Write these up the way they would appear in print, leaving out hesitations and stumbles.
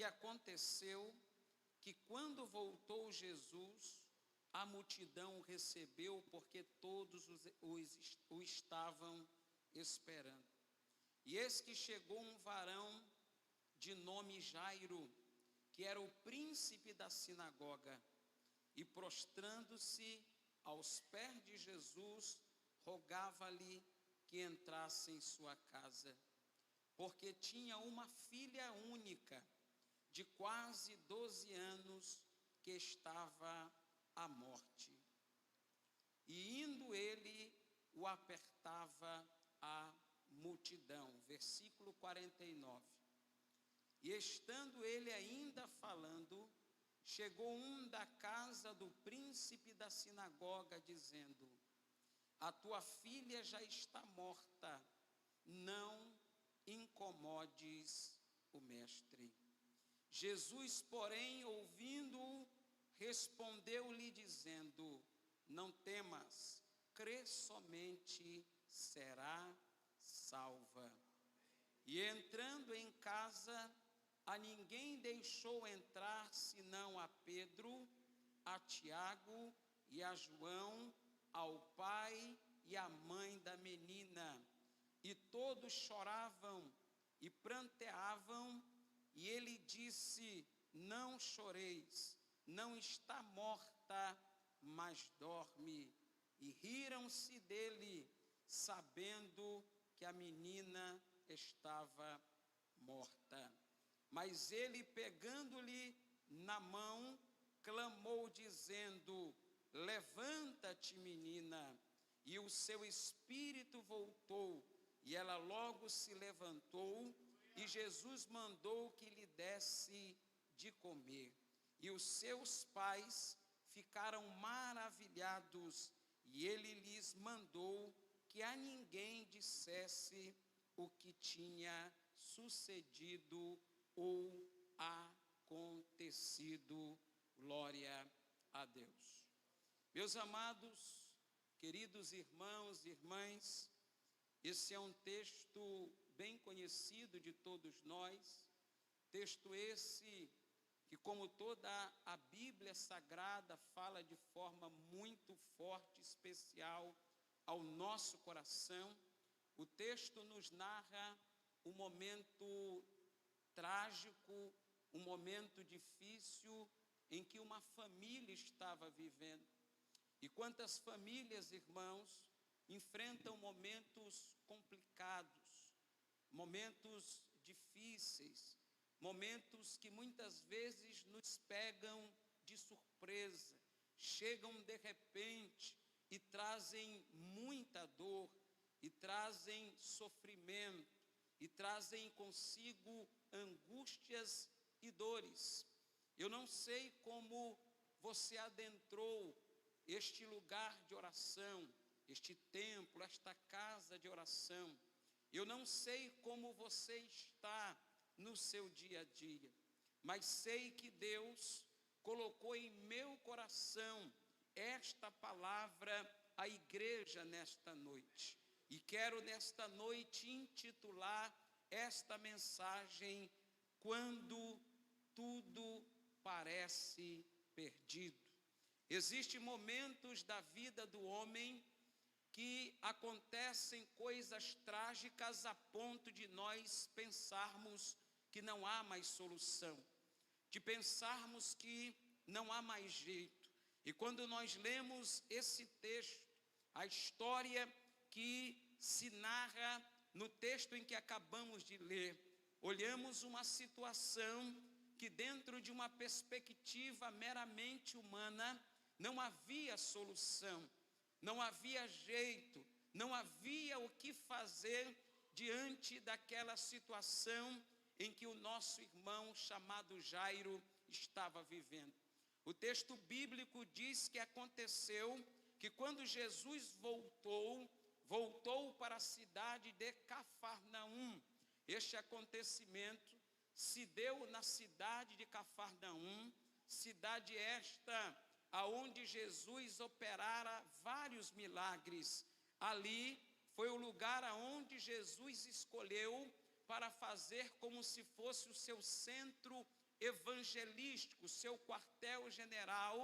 aconteceu que quando voltou Jesus, a multidão o recebeu, porque todos o estavam esperando. E eis que chegou um varão de nome Jairo, que era o príncipe da sinagoga, e prostrando-se aos pés de Jesus, rogava-lhe que entrasse em sua casa, porque tinha uma filha única, de quase 12 anos, que estava à morte. E indo ele, o apertava a multidão. Versículo 49. E estando ele ainda falando, chegou um da casa do príncipe da sinagoga, dizendo: a tua filha já está morta, não incomodes o mestre. Jesus, porém, ouvindo-o, respondeu-lhe dizendo: não temas, crê somente, será salva. E entrando em casa, a ninguém deixou entrar, senão a Pedro, a Tiago e a João, ao pai e à mãe da menina. E todos choravam e pranteavam, e ele disse: não choreis, não está morta, mas dorme. E riram-se dele, sabendo que a menina estava morta. Mas ele, pegando-lhe na mão, clamou, dizendo: levanta-te, menina. E o seu espírito voltou, e ela logo se levantou, e Jesus mandou que lhe desse de comer. E os seus pais ficaram maravilhados, e ele lhes mandou que a ninguém dissesse o que tinha sucedido ou acontecido. Glória a Deus. Meus amados, queridos irmãos e irmãs, esse é um texto bem conhecido de todos nós, texto esse que, como toda a Bíblia Sagrada, fala de forma muito forte, especial ao nosso coração. O texto nos narra um momento trágico, um momento difícil em que uma família estava vivendo. E quantas famílias, irmãos, enfrentam momentos complicados, momentos difíceis, momentos que muitas vezes nos pegam de surpresa, chegam de repente e trazem muita dor, e trazem sofrimento, e trazem consigo angústias e dores. Eu não sei como você adentrou este lugar de oração, este templo, esta casa de oração. Eu não sei como você está no seu dia a dia, mas sei que Deus colocou em meu coração esta palavra à igreja nesta noite. E quero nesta noite intitular esta mensagem: quando tudo parece perdido. Existem momentos da vida do homem que acontecem coisas trágicas a ponto de nós pensarmos que não há mais solução, de pensarmos que não há mais jeito. E quando nós lemos esse texto, a história que se narra no texto em que acabamos de ler, olhamos uma situação que, dentro de uma perspectiva meramente humana, não havia solução, não havia jeito, não havia o que fazer diante daquela situação em que o nosso irmão chamado Jairo estava vivendo. O texto bíblico diz que aconteceu que, quando Jesus voltou para a cidade de Cafarnaum. Este acontecimento se deu na cidade de Cafarnaum, cidade esta aonde Jesus operara vários milagres. Ali foi o lugar aonde Jesus escolheu para fazer como se fosse o seu centro evangelístico, seu quartel-general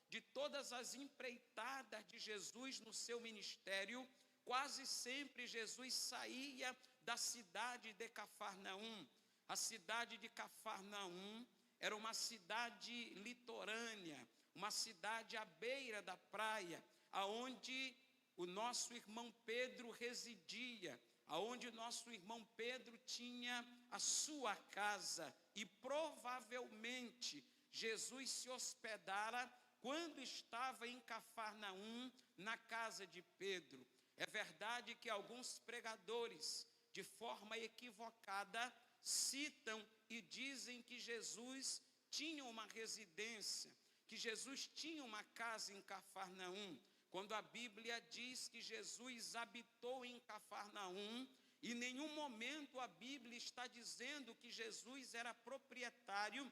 de todas as empreitadas de Jesus no seu ministério. Quase sempre Jesus saía da cidade de Cafarnaum. A cidade de Cafarnaum era uma cidade litorânea, uma cidade à beira da praia, aonde o nosso irmão Pedro residia, aonde o nosso irmão Pedro tinha a sua casa, e provavelmente Jesus se hospedara quando estava em Cafarnaum, na casa de Pedro. É verdade que alguns pregadores, de forma equivocada, citam e dizem que Jesus tinha uma residência, que Jesus tinha uma casa em Cafarnaum, quando a Bíblia diz que Jesus habitou em Cafarnaum. Em nenhum momento a Bíblia está dizendo que Jesus era proprietário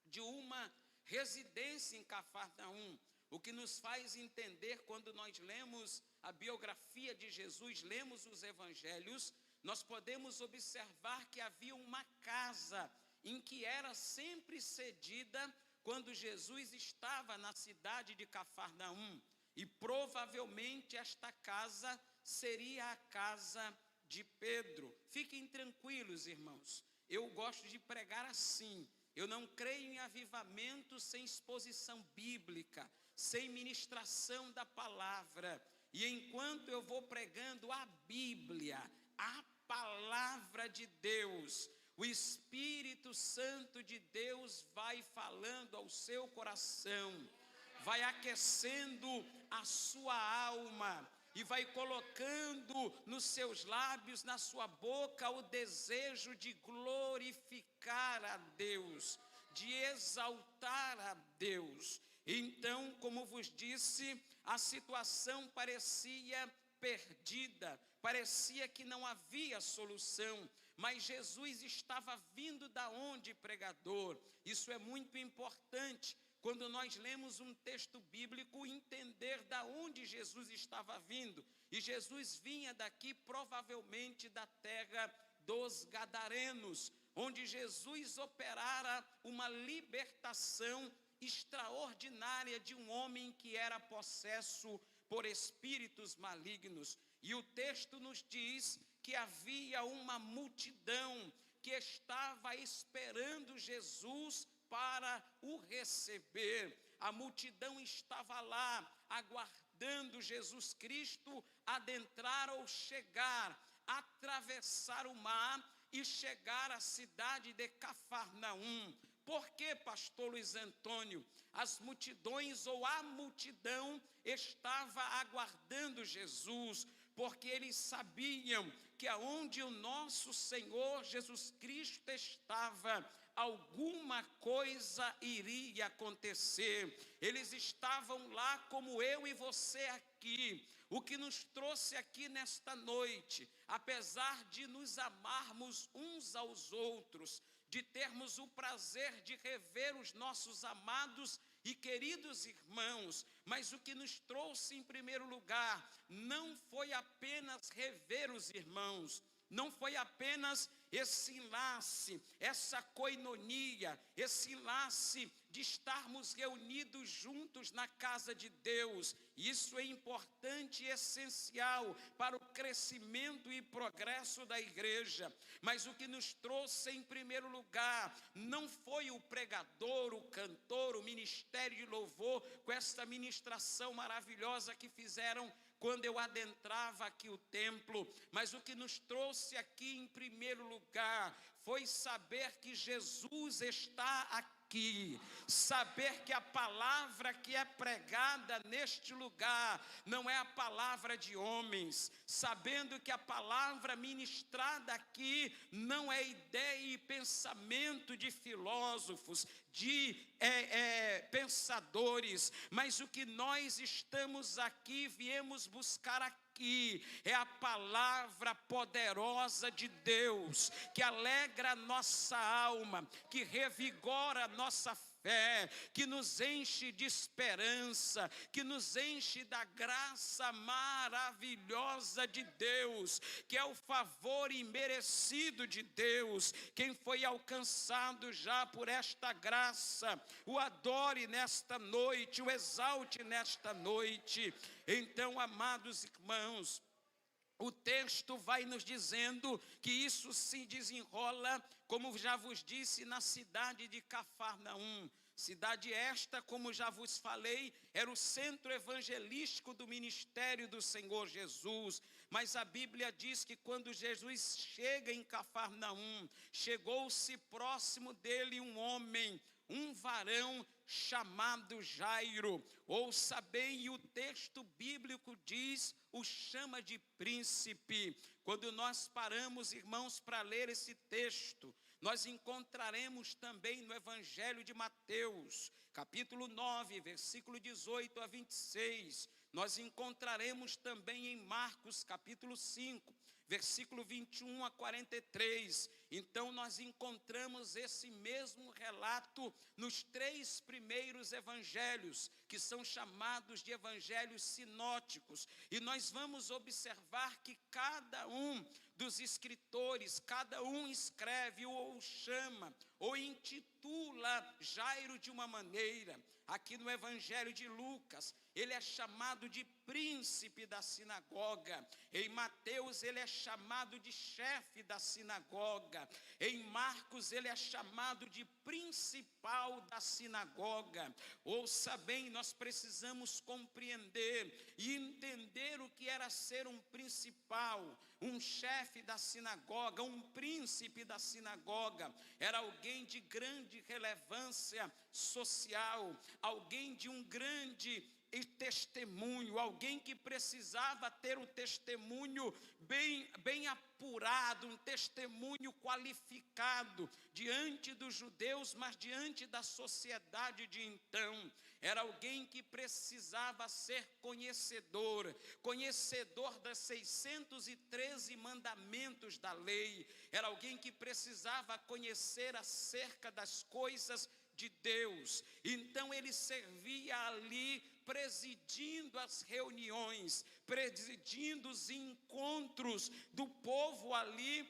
de uma residência em Cafarnaum. O que nos faz entender, quando nós lemos a biografia de Jesus, lemos os evangelhos, nós podemos observar que havia uma casa em que era sempre cedida quando Jesus estava na cidade de Cafarnaum. E provavelmente esta casa seria a casa de Pedro. Fiquem tranquilos, irmãos. Eu gosto de pregar assim. Eu não creio em avivamento sem exposição bíblica, sem ministração da palavra. E enquanto eu vou pregando a Bíblia, a palavra de Deus, o Espírito Santo de Deus vai falando ao seu coração, vai aquecendo a sua alma e vai colocando nos seus lábios, na sua boca, o desejo de glorificar a Deus, de exaltar a Deus. Então, como vos disse, a situação parecia perdida, parecia que não havia solução, mas Jesus estava vindo da onde, pregador? Isso é muito importante. Quando nós lemos um texto bíblico, entender da onde Jesus estava vindo. E Jesus vinha daqui, provavelmente da terra dos Gadarenos, onde Jesus operara uma libertação extraordinária de um homem que era possesso por espíritos malignos. E o texto nos diz que havia uma multidão que estava esperando Jesus para o receber. A multidão estava lá, aguardando Jesus Cristo adentrar ou chegar, atravessar o mar e chegar à cidade de Cafarnaum. Por que, pastor Luiz Antônio? As multidões ou a multidão estava aguardando Jesus, porque eles sabiam que aonde o nosso Senhor Jesus Cristo estava, alguma coisa iria acontecer. Eles estavam lá como eu e você aqui. O que nos trouxe aqui nesta noite, apesar de nos amarmos uns aos outros, de termos o prazer de rever os nossos amados e queridos irmãos, mas o que nos trouxe em primeiro lugar não foi apenas rever os irmãos, não foi apenas esse enlace, essa coinonia, esse enlace de estarmos reunidos juntos na casa de Deus. Isso é importante e essencial para o crescimento e progresso da igreja. Mas o que nos trouxe em primeiro lugar não foi o pregador, o cantor, o ministério de louvor, com esta ministração maravilhosa que fizeram quando eu adentrava aqui o templo, mas o que nos trouxe aqui em primeiro lugar foi saber que Jesus está aqui, saber que a palavra que é pregada neste lugar não é a palavra de homens, sabendo que a palavra ministrada aqui não é ideia e pensamento de filósofos, de pensadores, mas o que nós estamos aqui, viemos buscar aqui, é a palavra poderosa de Deus, que alegra a nossa alma, que revigora a nossa fé, que nos enche de esperança, que nos enche da graça maravilhosa de Deus, que é o favor imerecido de Deus. Quem foi alcançado já por esta graça, o adore nesta noite, o exalte nesta noite. Então, amados irmãos, o texto vai nos dizendo que isso se desenrola, como já vos disse, na cidade de Cafarnaum. Cidade esta, como já vos falei, era o centro evangelístico do ministério do Senhor Jesus. Mas a Bíblia diz que quando Jesus chega em Cafarnaum, chegou-se próximo dele um homem, um varão chamado Jairo. Ouça bem, e o texto bíblico diz, o chama de príncipe. Quando nós paramos, irmãos, para ler esse texto, nós encontraremos também no Evangelho de Mateus, capítulo 9, versículo 18 a 26. Nós encontraremos também em Marcos, capítulo 5, versículo 21 a 43. Então, nós encontramos esse mesmo relato nos 3 primeiros evangelhos, que são chamados de evangelhos sinóticos. E nós vamos observar que cada um dos escritores, cada um escreve ou chama, ou intitula Jairo de uma maneira. Aqui no Evangelho de Lucas, ele é chamado de príncipe da sinagoga. Em Mateus, ele é chamado de chefe da sinagoga. Em Marcos, ele é chamado de principal da sinagoga. Ouça bem, nós precisamos compreender e entender o que era ser um principal, um chefe da sinagoga, um príncipe da sinagoga. Era alguém de grande relevância social, alguém de um grande testemunho, alguém que precisava ter um testemunho bem apurado, um testemunho qualificado diante dos judeus, mas diante da sociedade de então. Era alguém que precisava ser conhecedor das 613 mandamentos da lei. Era alguém que precisava conhecer acerca das coisas de Deus. Então ele servia ali, presidindo as reuniões, presidindo os encontros do povo ali,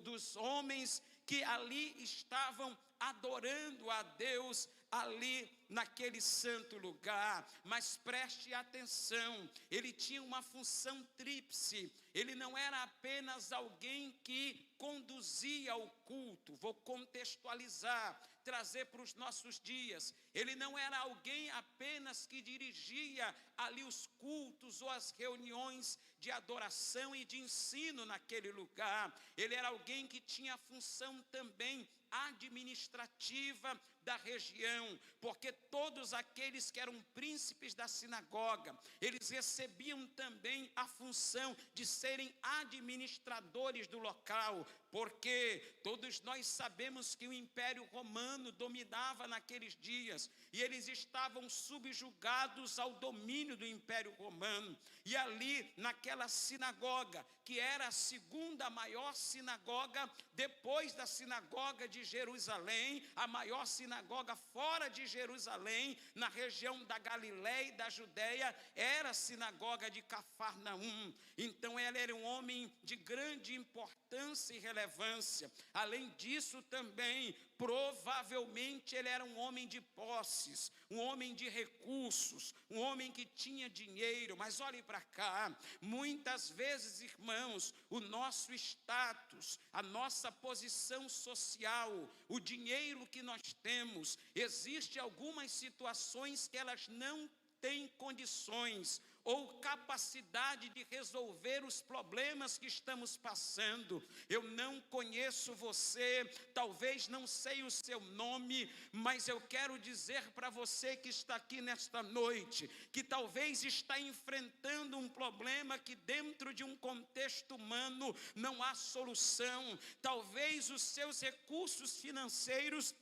dos homens que ali estavam adorando a Deus, ali naquele santo lugar. Mas preste atenção, ele tinha uma função tríplice. Ele não era apenas alguém que conduzia o culto. Vou contextualizar, trazer para os nossos dias. Ele não era alguém apenas que dirigia ali os cultos ou as reuniões de adoração e de ensino naquele lugar. Ele era alguém que tinha função também administrativa da região, porque todos aqueles que eram príncipes da sinagoga, eles recebiam também a função de serem administradores do local, porque todos nós sabemos que o Império Romano dominava naqueles dias, e eles estavam subjugados ao domínio do Império Romano. E ali, naquela sinagoga, que era a segunda maior sinagoga, depois da sinagoga de Jerusalém, a maior sinagoga fora de Jerusalém, na região da Galiléia e da Judéia, era a sinagoga de Cafarnaum. Então ele era um homem de grande importância e relevância. Além disso também, provavelmente ele era um homem de posses, um homem de recursos, um homem que tinha dinheiro. Mas olhe para cá, muitas vezes, irmãos, o nosso status, a nossa posição social, o dinheiro que nós temos, existe algumas situações que elas não têm condições ou capacidade de resolver os problemas que estamos passando. Eu não conheço você, talvez não sei o seu nome, mas eu quero dizer para você que está aqui nesta noite, que talvez está enfrentando um problema que dentro de um contexto humano não há solução. Talvez os seus recursos financeiros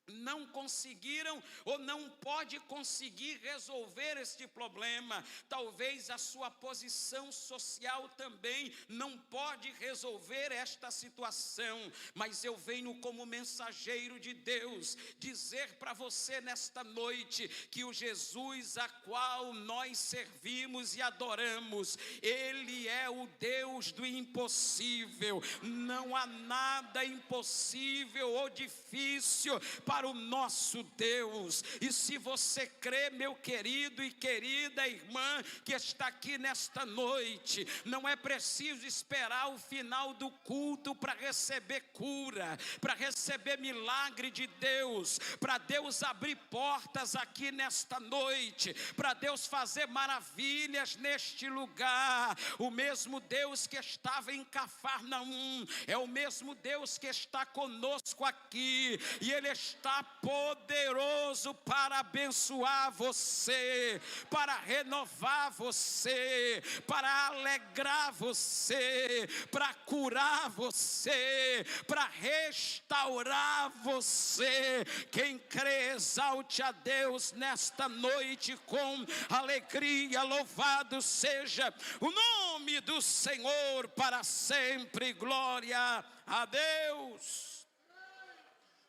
não conseguiram ou não pode conseguir resolver este problema. Talvez a sua posição social também não pode resolver esta situação, mas eu venho como mensageiro de Deus dizer para você nesta noite que o Jesus a qual nós servimos e adoramos, Ele é o Deus do impossível. Não há nada impossível ou difícil para o nosso Deus. E se você crê, meu querido e querida irmã que está aqui nesta noite, não é preciso esperar o final do culto para receber cura, para receber milagre de Deus, para Deus abrir portas aqui nesta noite, para Deus fazer maravilhas neste lugar. O mesmo Deus que estava em Cafarnaum é o mesmo Deus que está conosco aqui, e Ele está poderoso para abençoar você, para renovar você, para alegrar você, para curar você, para restaurar você. Quem crê, exalte a Deus nesta noite com alegria. Louvado seja o nome do Senhor para sempre. Glória a Deus.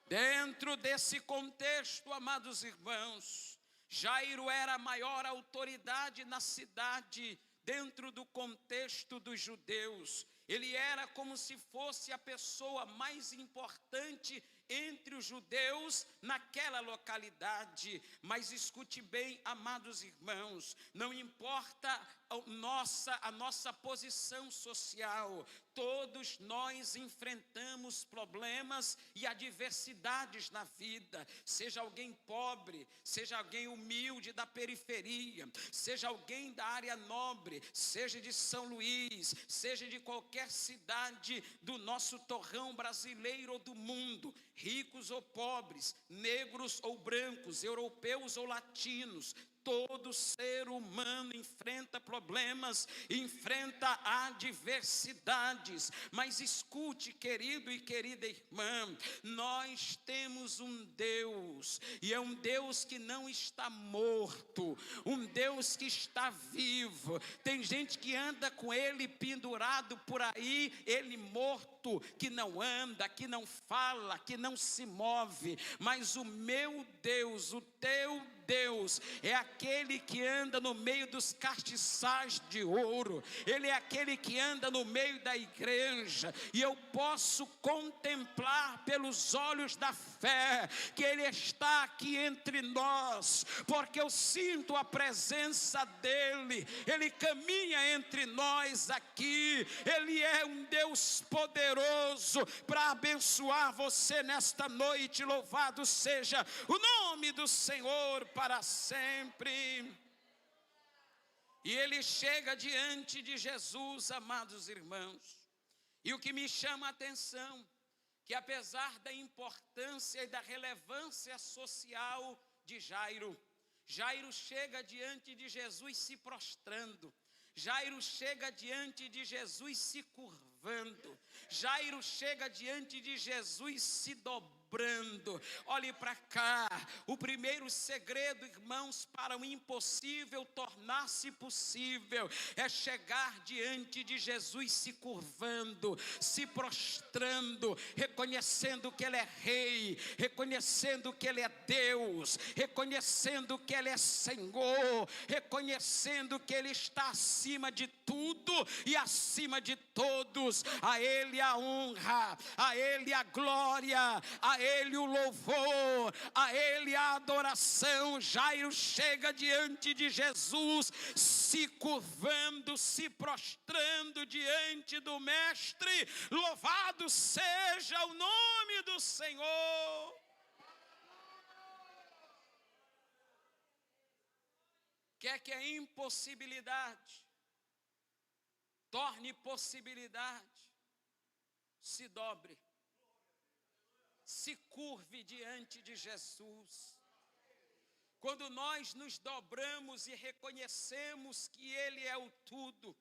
Dentro desse contexto, amados irmãos, Jairo era a maior autoridade na cidade, dentro do contexto dos judeus. Ele era como se fosse a pessoa mais importante entre os judeus naquela localidade. Mas escute bem, amados irmãos, não importa a nossa posição social, todos nós enfrentamos problemas e adversidades na vida. Seja alguém pobre, seja alguém humilde da periferia, seja alguém da área nobre, seja de São Luís, seja de qualquer cidade do nosso torrão brasileiro ou do mundo, ricos ou pobres, negros ou brancos, europeus ou latinos. Todo ser humano enfrenta problemas, enfrenta adversidades. Mas escute, querido e querida irmã, nós temos um Deus, e é um Deus que não está morto, um Deus que está vivo. Tem gente que anda com Ele pendurado por aí, Ele morto, que não anda, que não fala, que não se move. Mas o meu Deus, o teu Deus, é aquele que anda no meio dos castiçais de ouro. Ele é aquele que anda no meio da igreja, e eu posso contemplar pelos olhos da fé que Ele está aqui entre nós, porque eu sinto a presença dEle. Ele caminha entre nós aqui. Ele é um Deus poderoso para abençoar você nesta noite. Louvado seja o nome do Senhor para sempre. E ele chega diante de Jesus, amados irmãos, e o que me chama a atenção, que apesar da importância e da relevância social de Jairo, Jairo chega diante de Jesus se prostrando, Jairo chega diante de Jesus se curvando, Jairo chega diante de Jesus se dobrando. Olhe para cá, o primeiro segredo, irmãos, para o impossível tornar-se possível é chegar diante de Jesus se curvando, se prostrando, reconhecendo que Ele é Rei, reconhecendo que Ele é Deus, reconhecendo que Ele é Senhor, reconhecendo que Ele está acima de tudo e acima de todos. A Ele a honra, a Ele a glória, a Ele o louvor, a Ele a adoração. Jairo chega diante de Jesus, se curvando, se prostrando diante do Mestre. Louvado seja o nome do Senhor. Quer que a impossibilidade torne possibilidade, se dobre, se curve diante de Jesus. Quando nós nos dobramos e reconhecemos que Ele é o tudo,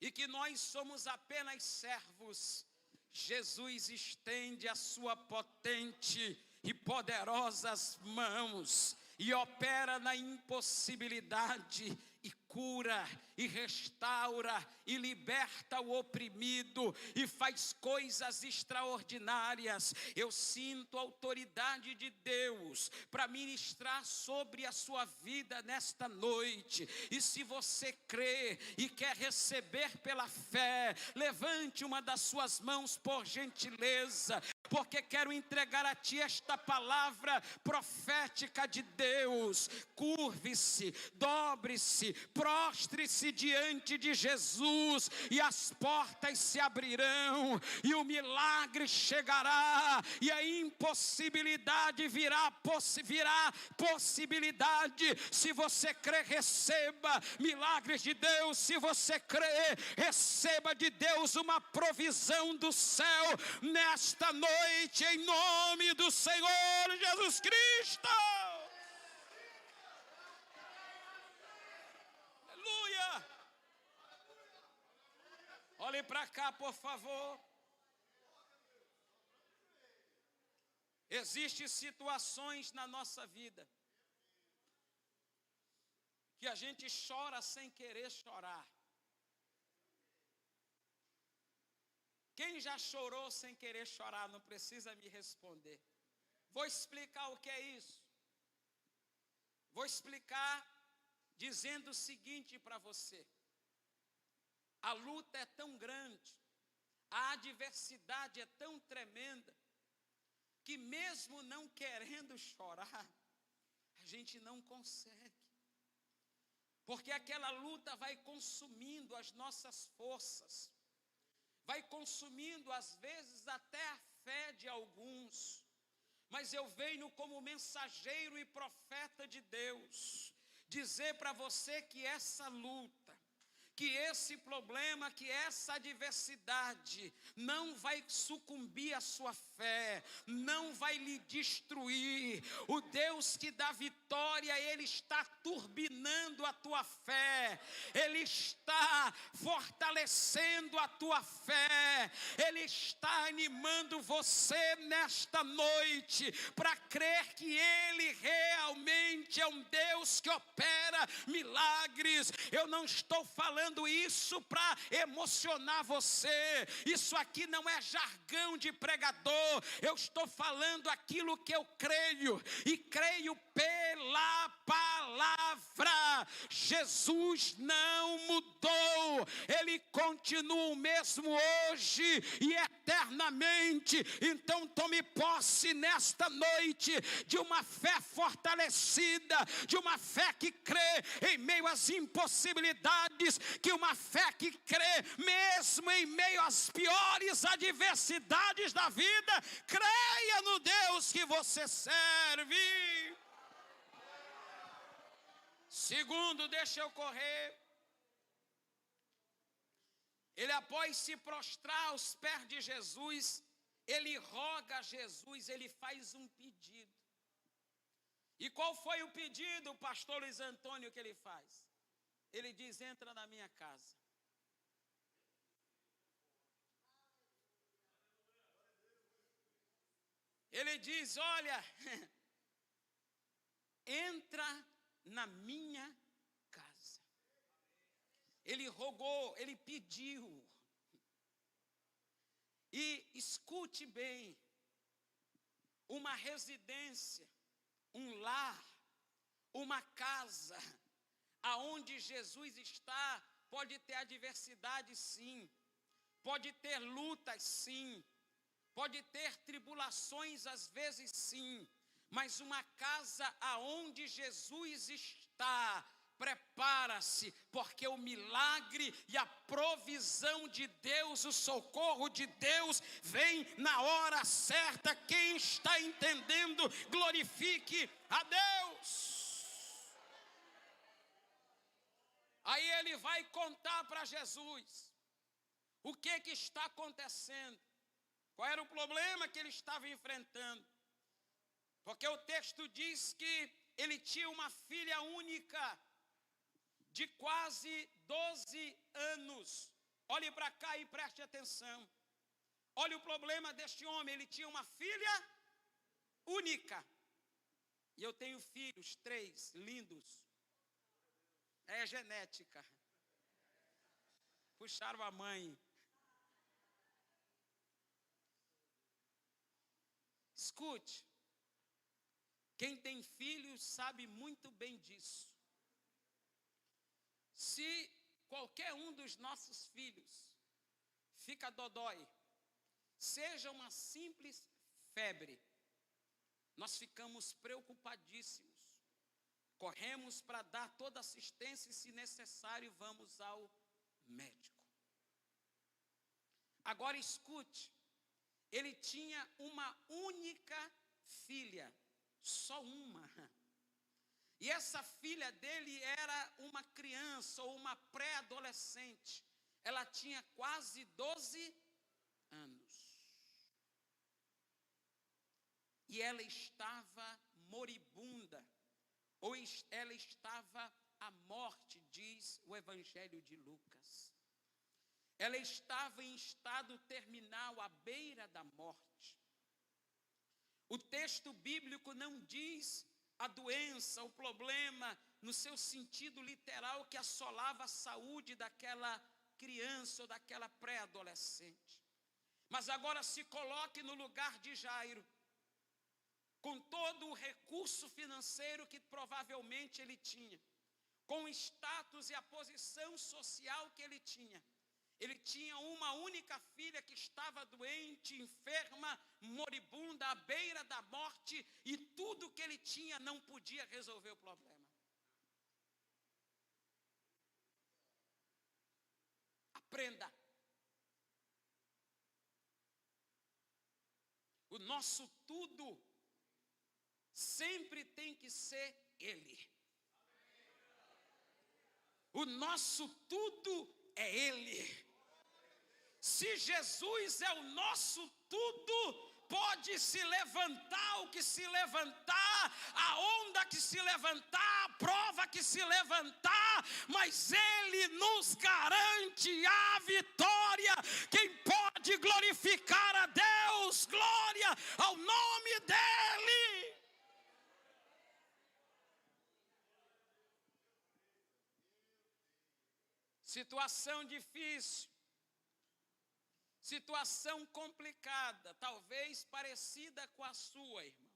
e que nós somos apenas servos, Jesus estende a sua potente e poderosas mãos e opera na impossibilidade e cura, e restaura, e liberta o oprimido, e faz coisas extraordinárias. Eu sinto a autoridade de Deus para ministrar sobre a sua vida nesta noite. E se você crê e quer receber pela fé, levante uma das suas mãos por gentileza, porque quero entregar a ti esta palavra profética de Deus. Curve-se, dobre-se, prostre-se diante de Jesus, e as portas se abrirão, e o milagre chegará, e a impossibilidade virá possibilidade. Se você crê, receba milagres de Deus. Se você crê, receba de Deus uma provisão do céu nesta noite, em nome do Senhor Jesus Cristo. Aleluia! Olhe para cá, por favor. Existem situações na nossa vida que a gente chora sem querer chorar. Quem já chorou sem querer chorar, não precisa me responder. Vou explicar o que é isso. Vou explicar dizendo o seguinte para você: a luta é tão grande, a adversidade é tão tremenda, que mesmo não querendo chorar, a gente não consegue. Porque aquela luta vai consumindo as nossas forças, vai consumindo às vezes até a fé de alguns. Mas eu venho como mensageiro e profeta de Deus dizer para você que essa luta, que esse problema, que essa adversidade não vai sucumbir à sua fé, não vai lhe destruir. O Deus que dá vitória, Ele está turbinando a tua fé, Ele está fortalecendo a tua fé, Ele está animando você nesta noite para crer que Ele realmente é um Deus que opera milagres. Eu não estou falando isso para emocionar você, isso aqui não é jargão de pregador, eu estou falando aquilo que eu creio, e creio pela palavra. Jesus não mudou, Ele continua o mesmo hoje e eternamente. Então tome posse nesta noite de uma fé fortalecida, de uma fé que crê em meio às impossibilidades, que uma fé que crê mesmo em meio às piores adversidades da vida. Creia no Deus que você serve. Segundo, deixa eu correr. Ele, após se prostrar aos pés de Jesus, ele roga a Jesus, ele faz um pedido. E qual foi o pedido, pastor Luiz Antônio, que ele faz? Ele diz: entra na minha casa. Ele diz: olha, entra na minha casa. Ele rogou, ele pediu. E escute bem, uma residência, um lar, uma casa, aonde Jesus está, pode ter adversidade sim, pode ter lutas sim, pode ter tribulações às vezes sim, mas uma casa aonde Jesus está, prepara-se, porque o milagre e a provisão de Deus, o socorro de Deus vem na hora certa. Quem está entendendo, glorifique a Deus. Aí ele vai contar para Jesus o que está acontecendo, qual era o problema que ele estava enfrentando, porque o texto diz que ele tinha uma filha única, de quase 12 anos. Olhe para cá e preste atenção. Olha o problema deste homem, ele tinha uma filha única. E eu tenho filhos, 3, lindos. É genética. Puxaram a mãe. Escute, quem tem filhos sabe muito bem disso. Se qualquer um dos nossos filhos fica dodói, seja uma simples febre, nós ficamos preocupadíssimos. Corremos para dar toda assistência e, se necessário, vamos ao médico. Agora escute, ele tinha uma única filha, só uma. E essa filha dele era uma criança ou uma pré-adolescente. Ela tinha quase 12 anos. E ela estava moribunda, ou ela estava à morte, diz o Evangelho de Lucas. Ela estava em estado terminal, à beira da morte. O texto bíblico não diz a doença, o problema, no seu sentido literal, que assolava a saúde daquela criança ou daquela pré-adolescente. Mas agora se coloque no lugar de Jairo, com todo o recurso financeiro que provavelmente ele tinha, com o status e a posição social que ele tinha. Ele tinha uma única filha que estava doente, enferma, moribunda, à beira da morte, e tudo que ele tinha não podia resolver o problema. Aprenda. O nosso tudo sempre tem que ser Ele. O nosso tudo é Ele. Se Jesus é o nosso tudo, pode se levantar o que se levantar, a onda que se levantar, a prova que se levantar, mas Ele nos garante a vitória. Quem pode glorificar a Deus? Glória ao nome dEle. Situação difícil. Situação complicada, talvez parecida com a sua, irmão.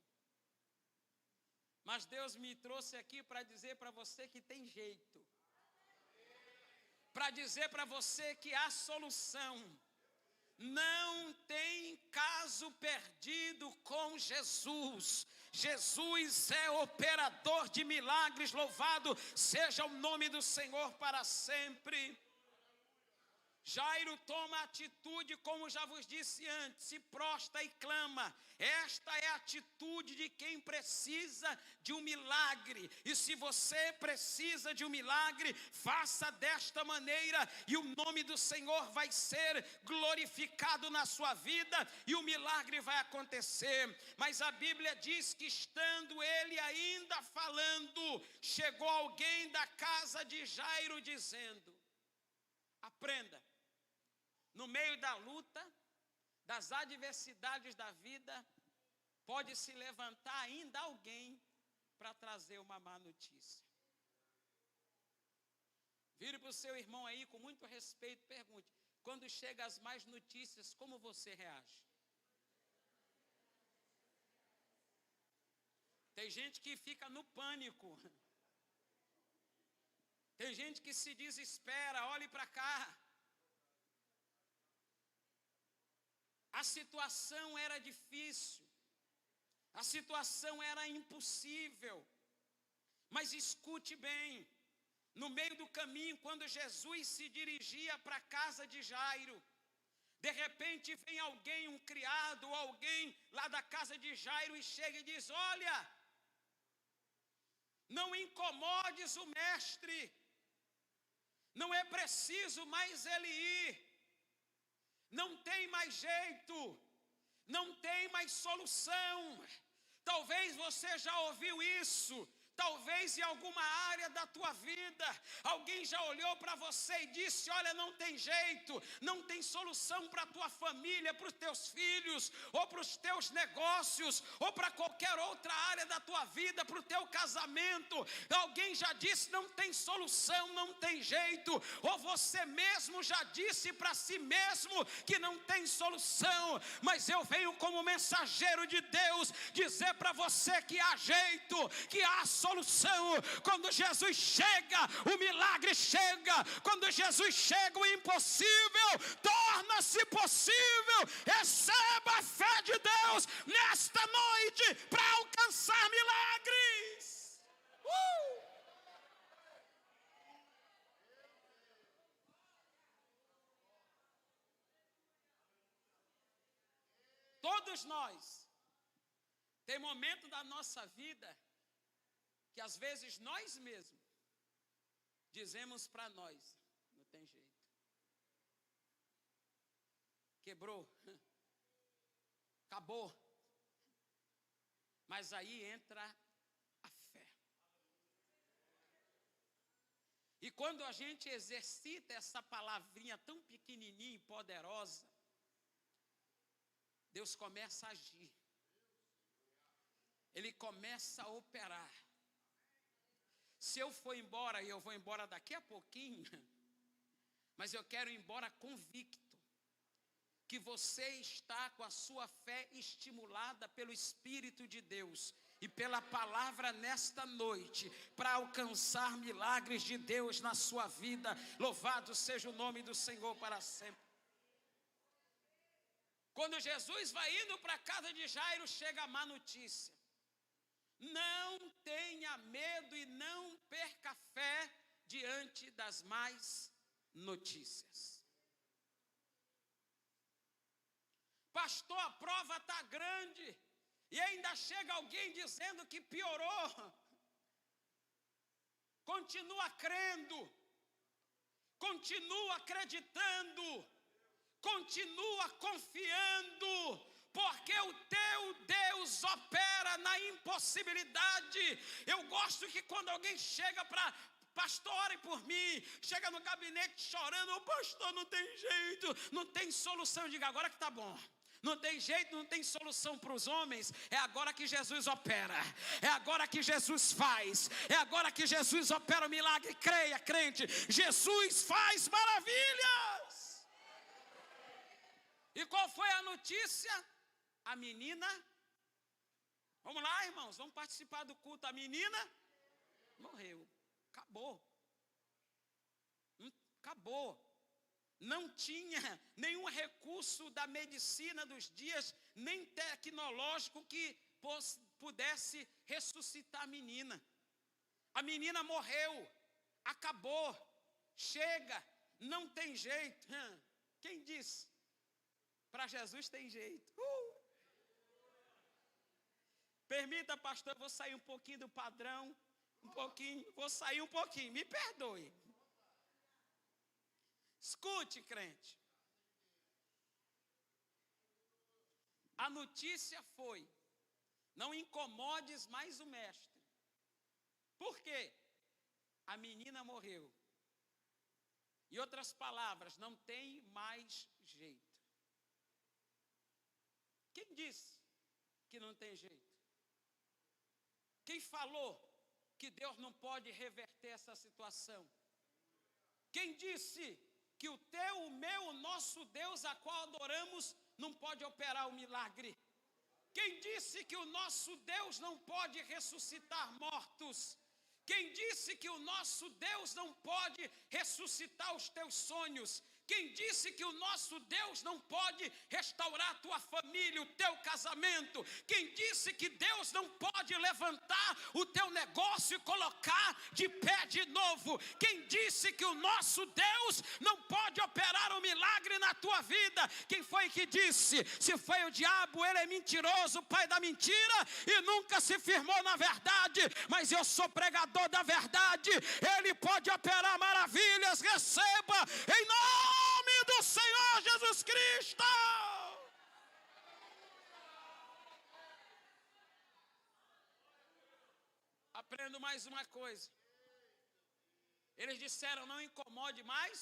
Mas Deus me trouxe aqui para dizer para você que tem jeito. Para dizer para você que há solução. Não tem caso perdido com Jesus. Jesus é operador de milagres, louvado seja o nome do Senhor para sempre. Jairo toma atitude, como já vos disse antes, se prostra e clama. Esta é a atitude de quem precisa de um milagre. E se você precisa de um milagre, faça desta maneira e o nome do Senhor vai ser glorificado na sua vida e o milagre vai acontecer. Mas a Bíblia diz que, estando ele ainda falando, chegou alguém da casa de Jairo dizendo: aprenda. No meio da luta, das adversidades da vida, pode se levantar ainda alguém para trazer uma má notícia. Vire para o seu irmão aí com muito respeito, pergunte: quando chegam as más notícias, como você reage? Tem gente que fica no pânico. Tem gente que se desespera. Olhe para cá. A situação era difícil, a situação era impossível, mas escute bem, no meio do caminho, quando Jesus se dirigia para a casa de Jairo, de repente vem alguém, um criado ou alguém lá da casa de Jairo e chega e diz: olha, não incomodes o mestre, não é preciso mais ele ir. Não tem mais jeito, não tem mais solução. Talvez você já ouviu isso, Talvez em alguma área da tua vida, alguém já olhou para você e disse: olha, não tem jeito, não tem solução para a tua família, para os teus filhos, ou para os teus negócios, ou para qualquer outra área da tua vida, para o teu casamento. Alguém já disse: não tem solução, não tem jeito. Ou você mesmo já disse para si mesmo que não tem solução. Mas eu venho como mensageiro de Deus dizer para você que há jeito, que há solução. Quando Jesus chega, o milagre chega. Quando Jesus chega, o impossível torna-se possível. Receba a fé de Deus nesta noite para alcançar milagres. Todos nós tem momento da nossa vida que às vezes nós mesmos dizemos para nós: não tem jeito, quebrou, acabou. Mas aí entra a fé. E quando a gente exercita essa palavrinha tão pequenininha e poderosa, Deus começa a agir. Ele começa a operar. Se eu for embora, e eu vou embora daqui a pouquinho, mas eu quero ir embora convicto que você está com a sua fé estimulada pelo Espírito de Deus e pela palavra nesta noite, para alcançar milagres de Deus na sua vida. Louvado seja o nome do Senhor para sempre. Quando Jesus vai indo para a casa de Jairo, chega a má notícia: não tenha medo e não perca fé diante das más notícias. Pastor, a prova está grande e ainda chega alguém dizendo que piorou. Continua crendo, continua acreditando, continua confiando, porque o teu Deus opera na impossibilidade. Eu gosto que quando alguém chega para: pastor, ore por mim, chega no gabinete chorando: o pastor, não tem jeito, não tem solução. Eu digo: agora que está bom. Não tem jeito, não tem solução para os homens. É agora que Jesus opera. É agora que Jesus faz. É agora que Jesus opera o milagre. Creia, crente. Jesus faz maravilhas. E qual foi a notícia? A menina, vamos lá, irmãos, vamos participar do culto. A menina morreu. Acabou. Acabou. Não tinha nenhum recurso da medicina dos dias, nem tecnológico, que pudesse ressuscitar a menina. A menina morreu. Acabou. Chega. Não tem jeito. Quem disse? Para Jesus tem jeito. Permita, pastor, eu vou sair um pouquinho do padrão. Vou sair um pouquinho. Me perdoe. Escute, crente. A notícia foi: não incomodes mais o mestre. Por quê? A menina morreu. Em outras palavras, não tem mais jeito. Quem disse que não tem jeito? Quem falou que Deus não pode reverter essa situação? Quem disse que o teu, o meu, o nosso Deus, a qual adoramos, não pode operar o milagre? Quem disse que o nosso Deus não pode ressuscitar mortos? Quem disse que o nosso Deus não pode ressuscitar os teus sonhos? Quem disse que o nosso Deus não pode restaurar a tua família, o teu casamento? Quem disse que Deus não pode levantar o teu negócio e colocar de pé de novo? Quem disse que o nosso Deus não pode operar um milagre na tua vida? Quem foi que disse? Se foi o diabo, ele é mentiroso, pai da mentira, e nunca se firmou na verdade. Mas eu sou pregador da verdade. Ele pode operar maravilhas. Receba em nome do Senhor Jesus Cristo. A Aprendo mais uma coisa. Eles disseram: não incomode mais,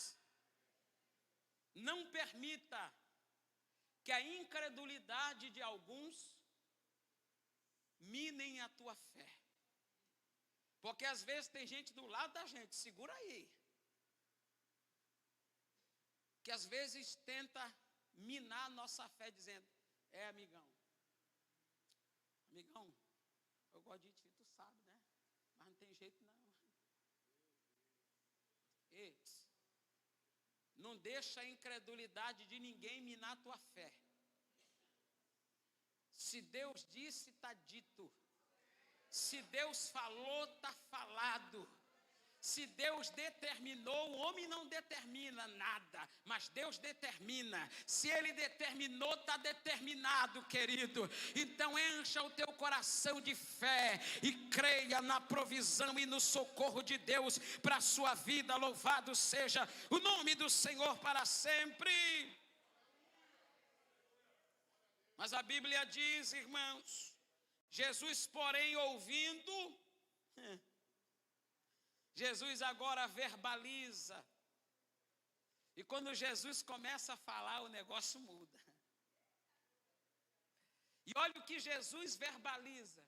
não permita que a incredulidade de alguns minem a tua fé. Porque às vezes tem gente do lado da gente, segura aí, que às vezes tenta minar a nossa fé dizendo: amigão, eu gosto de ti, tu sabe, né? Mas não tem jeito não. Ei, não deixa a incredulidade de ninguém minar a tua fé. Se Deus disse, está dito. Se Deus falou, está falado. Se Deus determinou, o homem não determina nada, mas Deus determina. Se Ele determinou, está determinado, querido. Então encha o teu coração de fé e creia na provisão e no socorro de Deus para a sua vida. Louvado seja o nome do Senhor para sempre. Mas a Bíblia diz, irmãos, Jesus, porém, ouvindo, Jesus agora verbaliza. E quando Jesus começa a falar, o negócio muda. E olha o que Jesus verbaliza.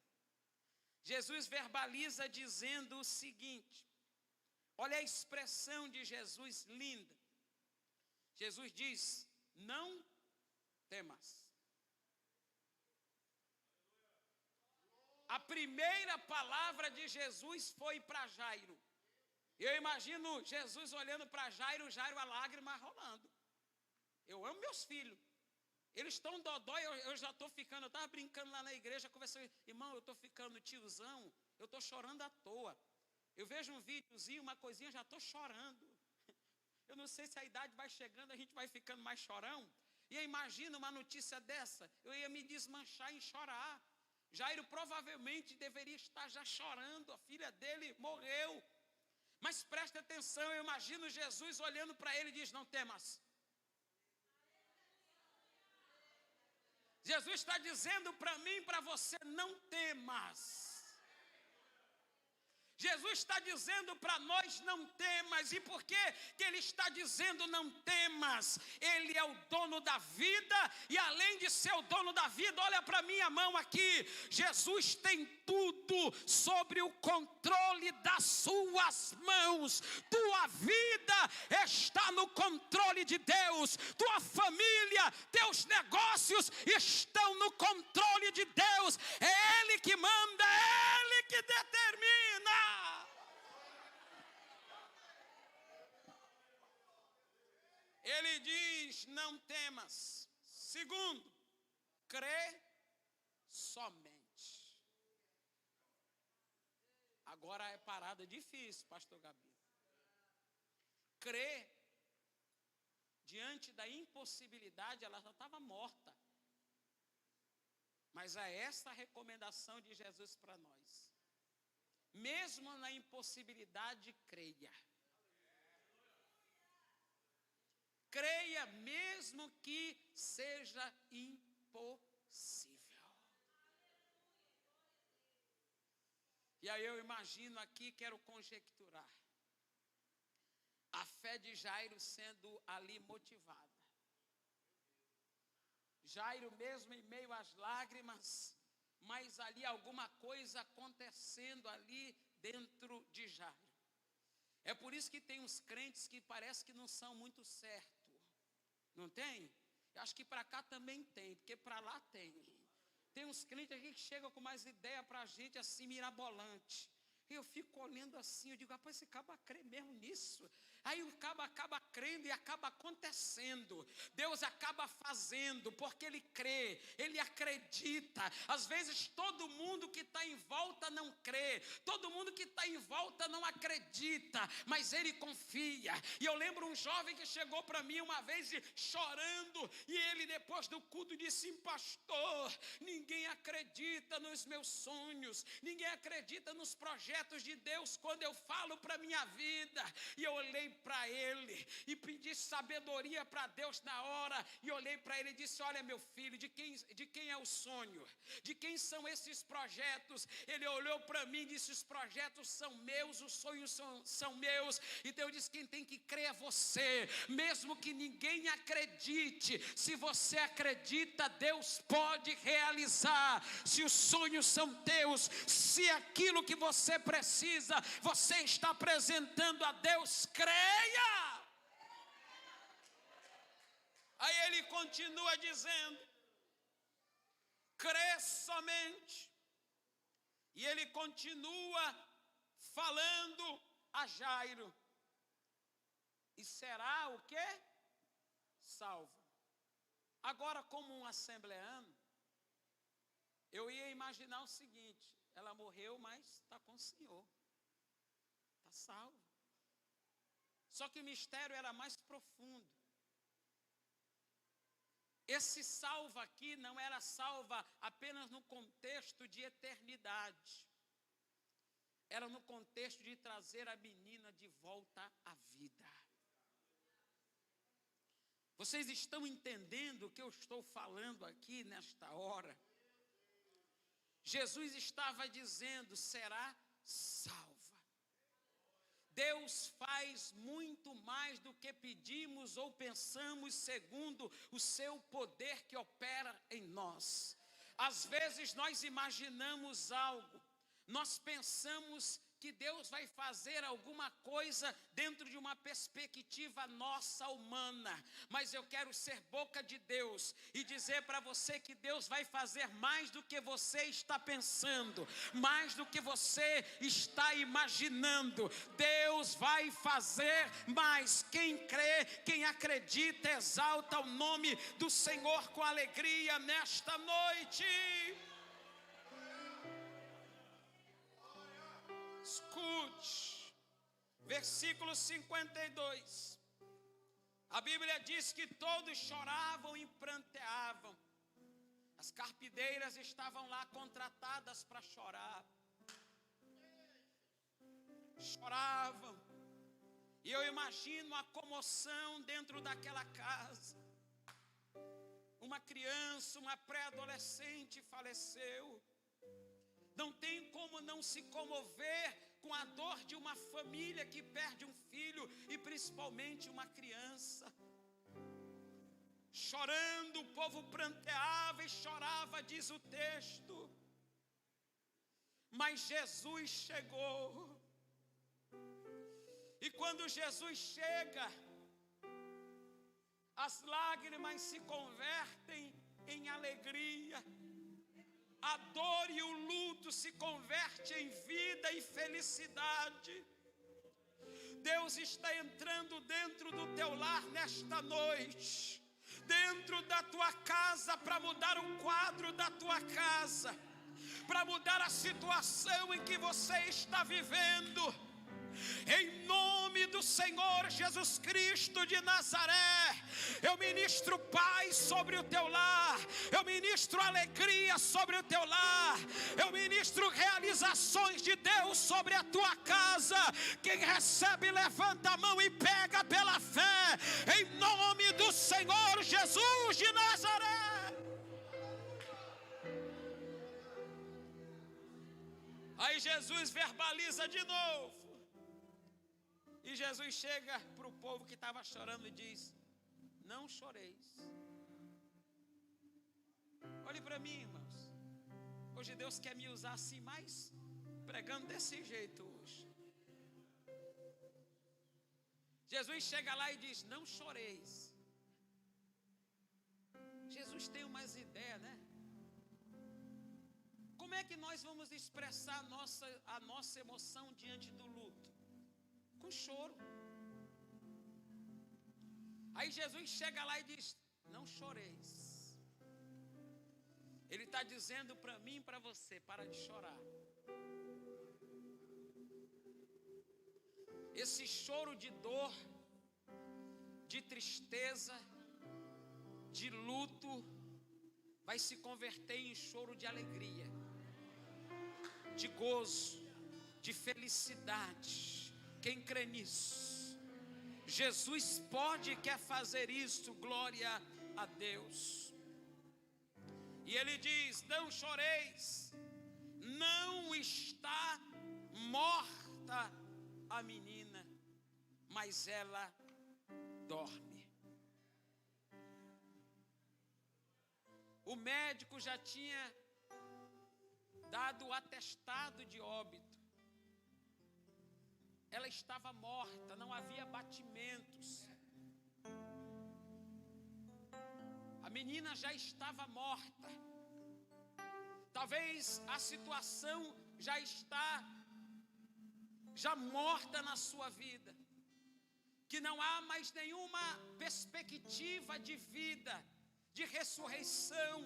Jesus verbaliza dizendo o seguinte. Olha a expressão de Jesus linda. Jesus diz: não temas. A primeira palavra de Jesus foi para Jairo. Eu imagino Jesus olhando para Jairo, a lágrima rolando. Eu amo meus filhos. Eles estão dodói, eu já estou ficando, eu estava brincando lá na igreja, conversando, irmão, eu estou ficando tiozão, eu estou chorando à toa. Eu vejo um videozinho, uma coisinha, já estou chorando. Eu não sei se a idade vai chegando, a gente vai ficando mais chorão. E eu imagino uma notícia dessa, eu ia me desmanchar em chorar. Jairo provavelmente deveria estar já chorando, a filha dele morreu. Mas preste atenção, eu imagino Jesus olhando para ele e diz: não temas. Jesus está dizendo para mim e para você: não temas. Jesus está dizendo para nós: não temas. E por que Ele está dizendo não temas? Ele é o dono da vida. E além de ser o dono da vida, olha para minha mão aqui, Jesus tem tudo sobre o controle das suas mãos. Tua vida está no controle de Deus. Tua família, teus negócios estão no controle de Deus. É Ele que manda, é Ele que determina. Ele diz: não temas. Segundo, crê somente. Agora é parada difícil, pastor Gabi. Crê diante da impossibilidade, ela já estava morta. Mas é essa a recomendação de Jesus para nós. Mesmo na impossibilidade, creia. Creia mesmo que seja impossível. E aí eu imagino aqui, quero conjecturar, a fé de Jairo sendo ali motivada. Jairo mesmo em meio às lágrimas, mas ali alguma coisa acontecendo ali dentro de Jairo. É por isso que tem uns crentes que parece que não são muito certos. Não tem? Eu acho que para cá também tem, porque para lá tem. Tem uns crentes aqui que chegam com mais ideia para a gente assim, mirabolante. Eu fico olhando assim, eu digo: rapaz, esse cabo crê mesmo nisso. Aí o cabo acaba crendo e acaba acontecendo. Deus acaba fazendo, porque ele crê, ele acredita. Às vezes todo mundo que está em volta não crê, todo mundo que está em volta não acredita, mas ele confia. E eu lembro um jovem que chegou para mim uma vez chorando, e ele depois do culto disse: pastor, ninguém acredita nos meus sonhos, ninguém acredita nos projetos projetos de Deus quando eu falo para a minha vida. E eu olhei para ele e pedi sabedoria para Deus na hora. E olhei para ele e disse: olha, meu filho, de quem é o sonho? De quem são esses projetos? Ele olhou para mim e disse: os projetos são meus, os sonhos são meus. Então eu disse: quem tem que crer é você, mesmo que ninguém acredite. Se você acredita, Deus pode realizar. Se os sonhos são teus, se aquilo que você precisa, você está apresentando a Deus, creia. Aí ele continua dizendo: crê somente. E ele continua falando a Jairo: e será o quê? Salvo. Agora, como um assembleano, eu ia imaginar o seguinte: ela morreu, mas está com o Senhor, está salva. Só que o mistério era mais profundo. Esse salva aqui não era salva apenas no contexto de eternidade. Era no contexto de trazer a menina de volta à vida. Vocês estão entendendo o que eu estou falando aqui nesta hora? Jesus estava dizendo: será salva. Deus faz muito mais do que pedimos ou pensamos, segundo o seu poder que opera em nós. Às vezes nós imaginamos algo, nós pensamos que Deus vai fazer alguma coisa dentro de uma perspectiva nossa humana, mas eu quero ser boca de Deus e dizer para você que Deus vai fazer mais do que você está pensando, mais do que você está imaginando. Deus vai fazer mais. Quem crê, quem acredita, exalta o nome do Senhor com alegria nesta noite. Escute, versículo 52, a Bíblia diz que todos choravam e pranteavam. As carpideiras estavam lá contratadas para chorar. Choravam, e eu imagino a comoção dentro daquela casa. Uma criança, uma pré-adolescente faleceu. Não tem como não se comover com a dor de uma família que perde um filho, e principalmente uma criança. Chorando, o povo pranteava e chorava, diz o texto. Mas Jesus chegou. E quando Jesus chega, as lágrimas se convertem em alegria. A dor e o luto se convertem em vida e felicidade. Deus está entrando dentro do teu lar nesta noite, dentro da tua casa, para mudar o quadro da tua casa, para mudar a situação em que você está vivendo. Em nome do Senhor Jesus Cristo de Nazaré, eu ministro paz sobre o teu lar, eu ministro alegria sobre o teu lar, eu ministro realizações de Deus sobre a tua casa. Quem recebe, levanta a mão e pega pela fé, em nome do Senhor Jesus de Nazaré. Aí Jesus verbaliza de novo. E Jesus chega para o povo que estava chorando e diz: não choreis. Olhe para mim, irmãos. Hoje Deus quer me usar assim, mais pregando desse jeito hoje. Jesus chega lá e diz: não choreis. Jesus tem umas ideias, né? Como é que nós vamos expressar a nossa emoção diante do luto? Com choro. Aí Jesus chega lá e diz: não choreis. Ele está dizendo para mim e para você: para de chorar. Esse choro de dor, de tristeza, de luto, vai se converter em choro de alegria, de gozo, de felicidade. Quem crê nisso? Jesus pode e quer fazer isso, glória a Deus. E ele diz: não choreis, não está morta a menina, mas ela dorme. O médico já tinha dado o atestado de óbito. Ela estava morta, não havia batimentos. A menina já estava morta. Talvez a situação já está morta na sua vida, que não há mais nenhuma perspectiva de vida, de ressurreição.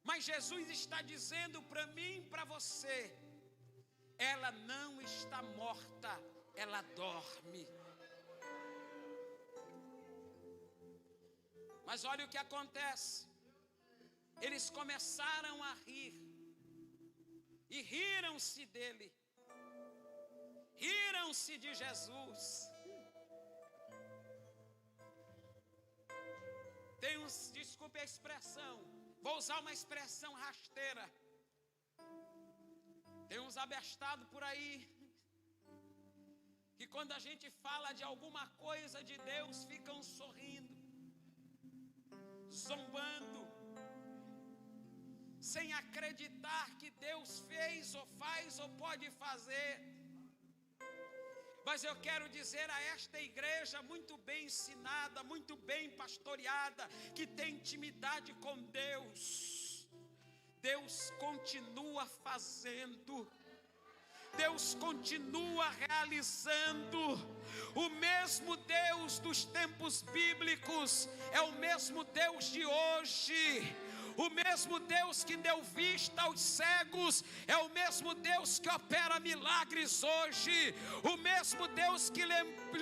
Mas Jesus está dizendo para mim e para você: ela não está morta, ela dorme. Mas olha o que acontece. Eles começaram a rir, e riram-se dele, riram-se de Jesus. Desculpe a expressão, vou usar uma expressão rasteira. Tem uns abestados por aí, que quando a gente fala de alguma coisa de Deus, ficam sorrindo, zombando, sem acreditar que Deus fez ou faz ou pode fazer. Mas eu quero dizer a esta igreja muito bem ensinada, muito bem pastoreada, que tem intimidade com Deus, Deus continua fazendo, Deus continua realizando. O mesmo Deus dos tempos bíblicos é o mesmo Deus de hoje. O mesmo Deus que deu vista aos cegos é o mesmo Deus que opera milagres hoje. O mesmo Deus que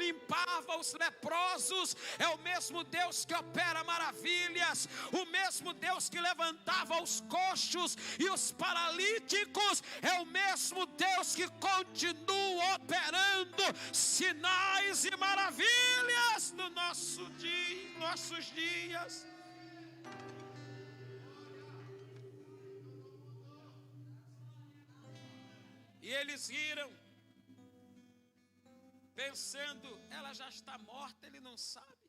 limpava os leprosos é o mesmo Deus que opera maravilhas. O mesmo Deus que levantava os coxos e os paralíticos é o mesmo Deus que continua operando sinais e maravilhas no nossos dias. E eles riram, pensando: ela já está morta, ele não sabe.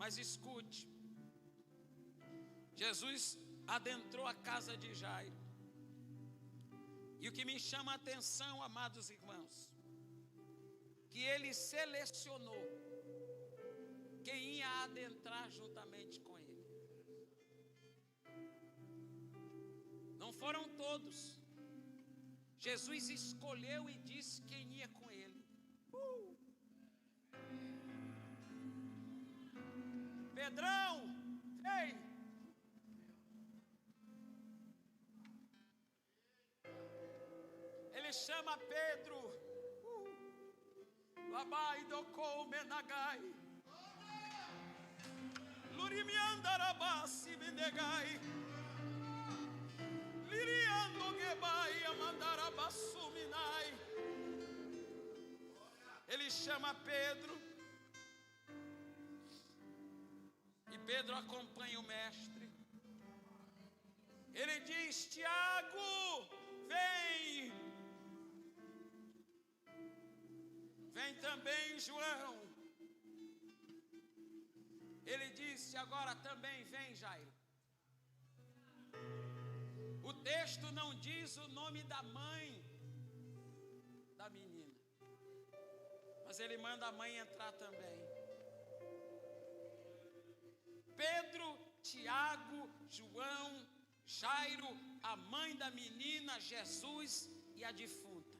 Mas escute, Jesus adentrou a casa de Jairo. E o que me chama a atenção, amados irmãos, que ele selecionou quem ia adentrar juntamente com ele. Não foram todos. Jesus escolheu e disse quem ia com ele. Pedrão, vem. Ele chama Pedro. Labai docou menagai. Lurimiandarabasi menegai. Ele chama Pedro, e Pedro acompanha o mestre. Ele diz: Tiago, vem. Vem também João. Ele disse: agora também vem Jairo. O texto não diz o nome da mãe da menina, mas ele manda a mãe entrar também. Pedro, Tiago, João, Jairo, a mãe da menina, Jesus e a defunta.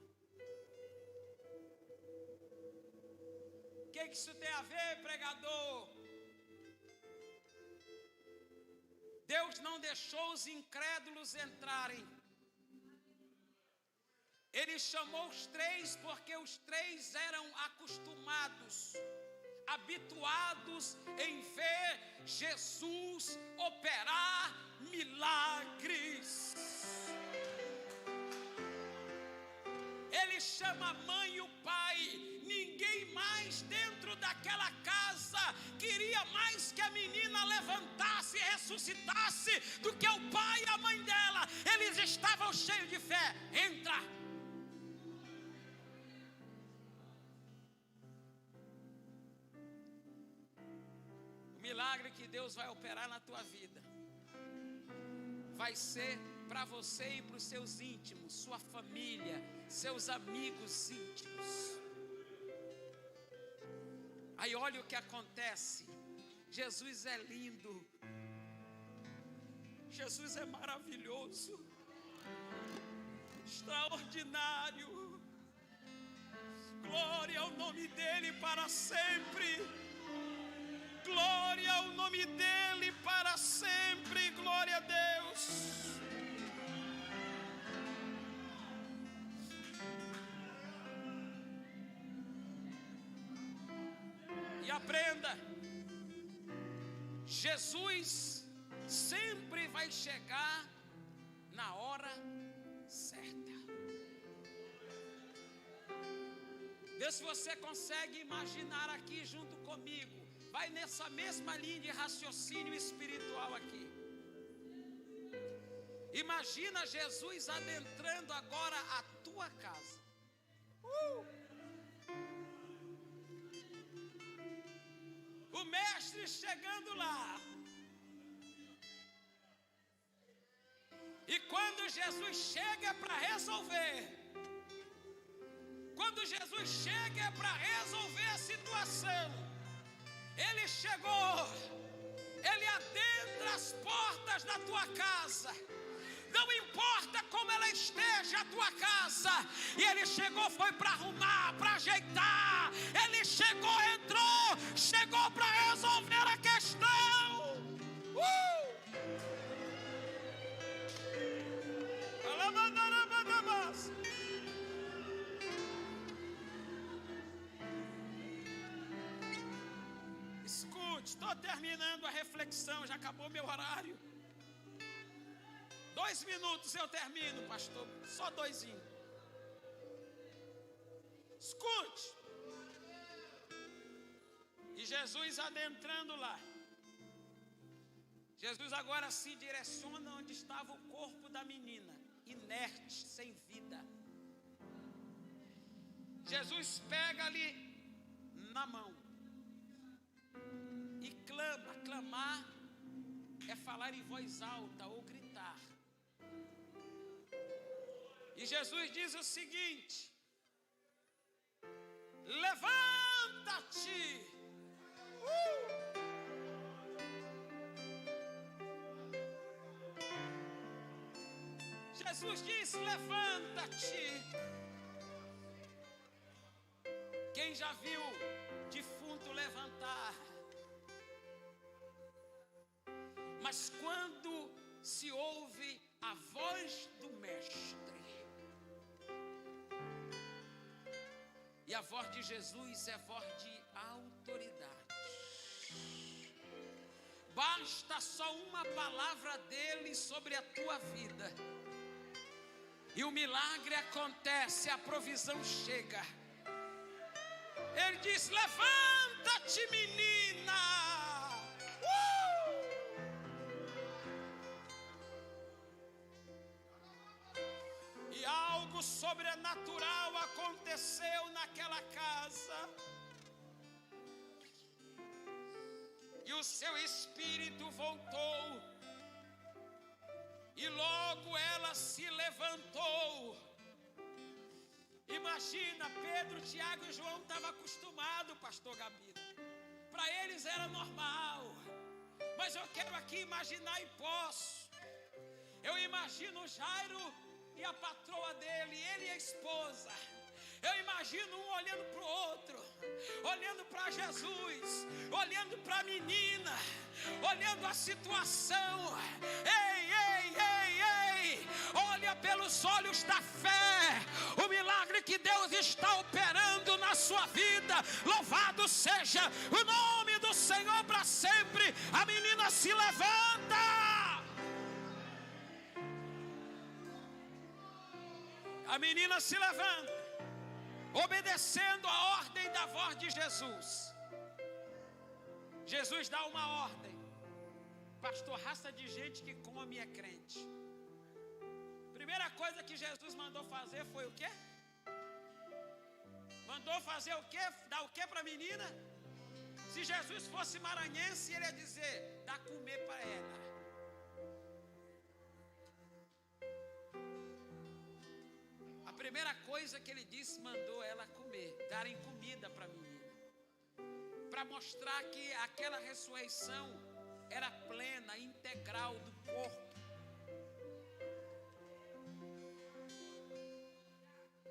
O que isso tem a ver, pregador? Deus não deixou os incrédulos entrarem. Ele chamou os três porque os três eram acostumados, habituados em ver Jesus operar milagres. a mãe e o pai, ninguém mais dentro daquela casa queria mais que a menina levantasse e ressuscitasse do que o pai e a mãe dela. Eles estavam cheios de fé. Entra. O milagre que Deus vai operar na tua vida vai ser para você e para os seus íntimos, sua família, seus amigos íntimos. Aí olha o que acontece. Jesus é lindo, Jesus é maravilhoso, extraordinário. Glória ao nome dele para sempre. Glória ao nome dele para sempre. Glória a Deus. E aprenda, Jesus sempre vai chegar na hora certa. Vê se você consegue imaginar aqui junto comigo. Vai nessa mesma linha de raciocínio espiritual aqui. Imagina Jesus adentrando agora a tua casa. O mestre chegando lá. E quando Jesus chega para resolver, quando Jesus chega para resolver a situação, ele chegou, ele adentra as portas da tua casa. Não importa como ela esteja a tua casa. E ele chegou, foi para arrumar, para ajeitar. Ele chegou, entrou, chegou para resolver a questão. Escute, estou terminando a reflexão, já acabou meu horário. 2 minutos eu termino, pastor. Só 2. Escute. E Jesus adentrando lá. Jesus agora se direciona onde estava o corpo da menina, inerte, sem vida. Jesus pega ali na mão e clama. Clamar é falar em voz alta ou gritar. E Jesus diz o seguinte: levanta-te. Jesus diz: levanta-te. Quem já viu defunto levantar? Mas quando se ouve a voz do mestre, e a voz de Jesus é voz de autoridade. Basta só uma palavra dele sobre a tua vida, e o milagre acontece, a provisão chega. Ele diz: levanta-te, menina. E algo sobrenatural aconteceu naquela casa. E o seu espírito voltou. E logo ela se levantou. Imagina, Pedro, Tiago e João estavam acostumados, pastor Gabino. Para eles era normal. Mas eu quero aqui imaginar e posso. Eu imagino Jairo e a patroa dele, ele e a esposa. Eu imagino um olhando para o outro, olhando para Jesus, olhando para a menina, olhando a situação. Ei, ei, ei, ei, olha pelos olhos da fé, o milagre que Deus está operando na sua vida. Louvado seja o nome do Senhor para sempre. A menina se levanta. A menina se levanta. obedecendo a ordem da voz de Jesus. Jesus dá uma ordem. Pastor, raça de gente que come é crente. Primeira coisa que Jesus mandou fazer foi o quê? Mandou fazer o quê? Dar o quê para a menina? Se Jesus fosse maranhense, ele ia dizer: dá comer para ela. A primeira coisa que ele disse, mandou ela comer, darem comida para a menina, para mostrar que aquela ressurreição era plena, integral do corpo.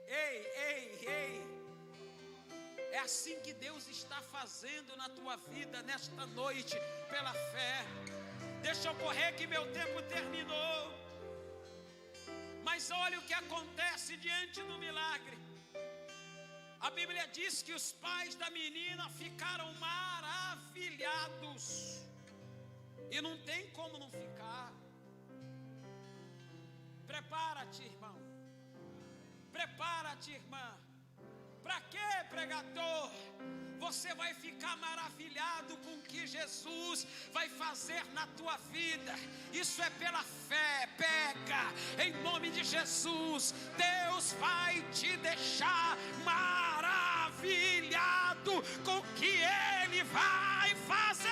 Ei, é assim que Deus está fazendo na tua vida nesta noite, pela fé. Deixa eu correr que meu tempo terminou. Mas olha o que acontece diante do milagre. A Bíblia diz que os pais da menina ficaram maravilhados. E não tem como não ficar. Prepara-te, irmão. Prepara-te, irmã. Para quê, pregador? Você vai ficar maravilhado com o que Jesus vai fazer na tua vida. Isso é pela fé. Pega, em nome de Jesus. Deus vai te deixar maravilhado com o que Ele vai fazer.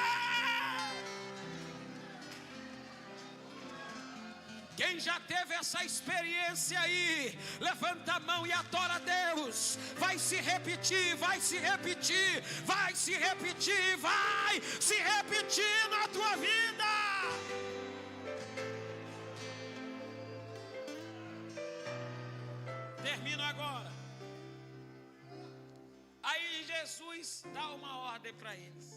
Quem já teve essa experiência aí, levanta a mão e adora a Deus. Vai se repetir, vai se repetir, vai se repetir, vai se repetir na tua vida. Termino agora. Aí Jesus dá uma ordem para eles.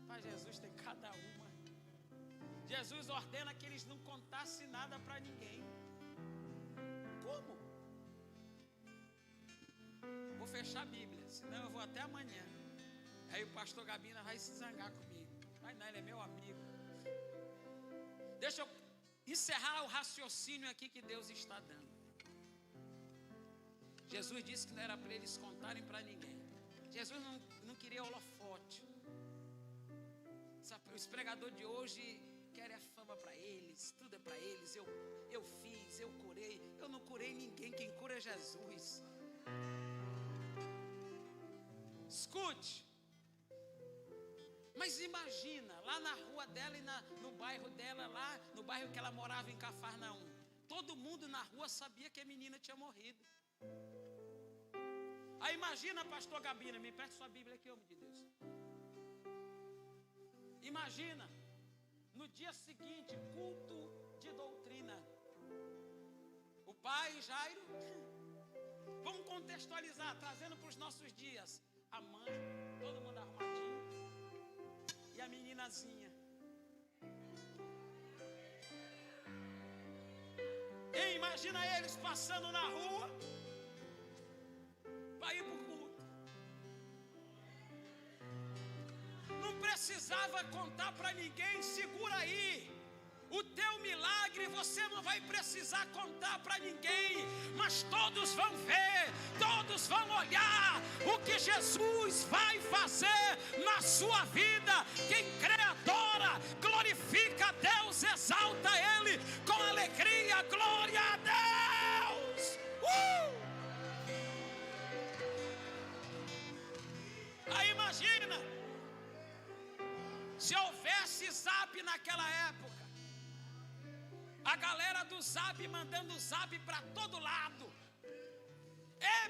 Mas Jesus tem cada uma. Jesus ordena que eles não contassem nada para ninguém. Como? Vou fechar a Bíblia, senão eu vou até amanhã. Aí o pastor Gabina vai se zangar comigo. Mas não, ele é meu amigo. Deixa eu encerrar o raciocínio aqui que Deus está dando. Jesus disse que não era para eles contarem para ninguém. Jesus não queria holofote. Os pregadores de hoje querem a fama para eles, tudo é para eles. Eu fiz, eu curei. Eu não curei ninguém, quem cura é Jesus. Escute. Mas imagina, lá na rua dela e no bairro dela, lá no bairro que ela morava em Cafarnaum, todo mundo na rua sabia que a menina tinha morrido. Aí imagina, pastor Gabina, me preste sua Bíblia aqui, homem de Deus. Imagina, no dia seguinte, culto de doutrina. O pai Jairo, vamos contextualizar, trazendo para os nossos dias. A mãe, todo mundo arrumadinho. E a meninazinha. E imagina eles passando na rua para ir para o culto. Não precisava contar para ninguém, segura aí. O teu milagre você não vai precisar contar para ninguém, mas todos vão ver, todos vão olhar o que Jesus vai fazer na sua vida. Quem crê, adora, glorifica a Deus, exalta Ele com alegria, glória a Deus. Aí imagina, se houvesse Zap naquela época, a galera do Zap mandando Zap para todo lado.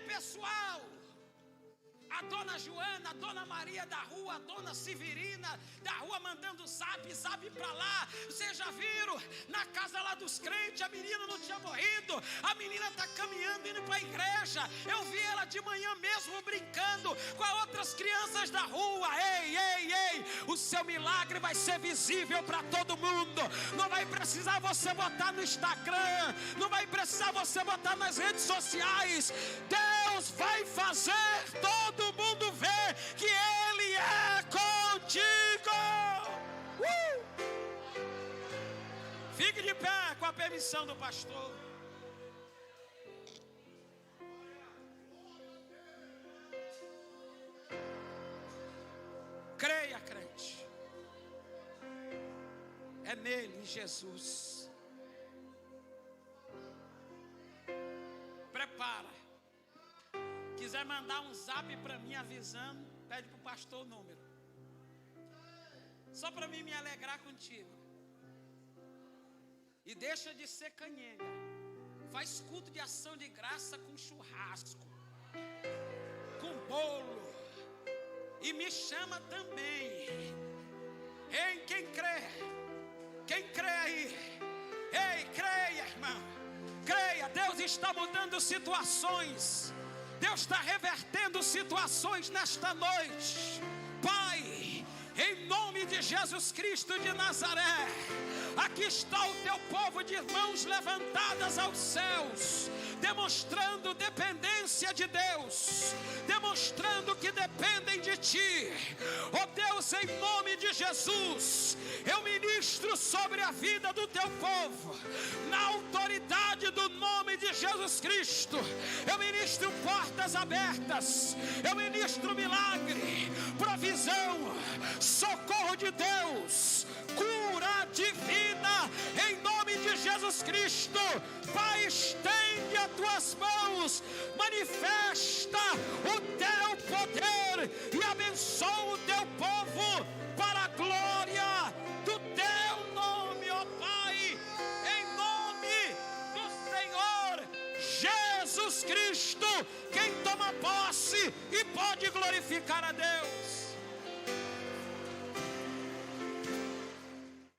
Pessoal, a dona Joana, a dona Maria da rua, a dona Severina da rua mandando Zap para lá. Vocês já viram? Na casa lá dos crentes, a menina não tinha morrido. A menina está caminhando, indo para a igreja. Eu vi ela de manhã mesmo brincando com as outras crianças da rua. Ei, o seu milagre vai ser visível para todo mundo. Não vai precisar você botar no Instagram, não vai precisar você botar nas redes sociais. Deus vai fazer todo mundo ver que Ele é contigo. Fique de pé com a permissão do pastor. nele, em Jesus. Prepara. Quiser mandar um zap para mim avisando, pede para o pastor o número. Só para mim me alegrar contigo. E deixa de ser canhenga. Faz culto de ação de graça com churrasco, com bolo. E me chama também. Ei, quem crê? Quem crê aí? Ei, creia, irmão. Creia, Deus está mudando situações. Deus está revertendo situações nesta noite. Pai, em nome de Jesus Cristo de Nazaré, aqui está o teu povo de mãos levantadas aos céus, demonstrando dependência de Deus, demonstrando que dependem de Ti. Ó Deus, em nome de Jesus, eu ministro sobre a vida do teu povo, na autoridade do nome de Jesus Cristo. Eu ministro portas abertas, eu ministro milagre, provisão, socorro de Deus, cura divina, em nome de Jesus Cristo. Pai, estende as tuas mãos, manifesta o teu poder e abençoa o teu povo para a glória do teu nome, ó Pai, em nome do Senhor Jesus Cristo. Quem toma posse e pode glorificar a Deus.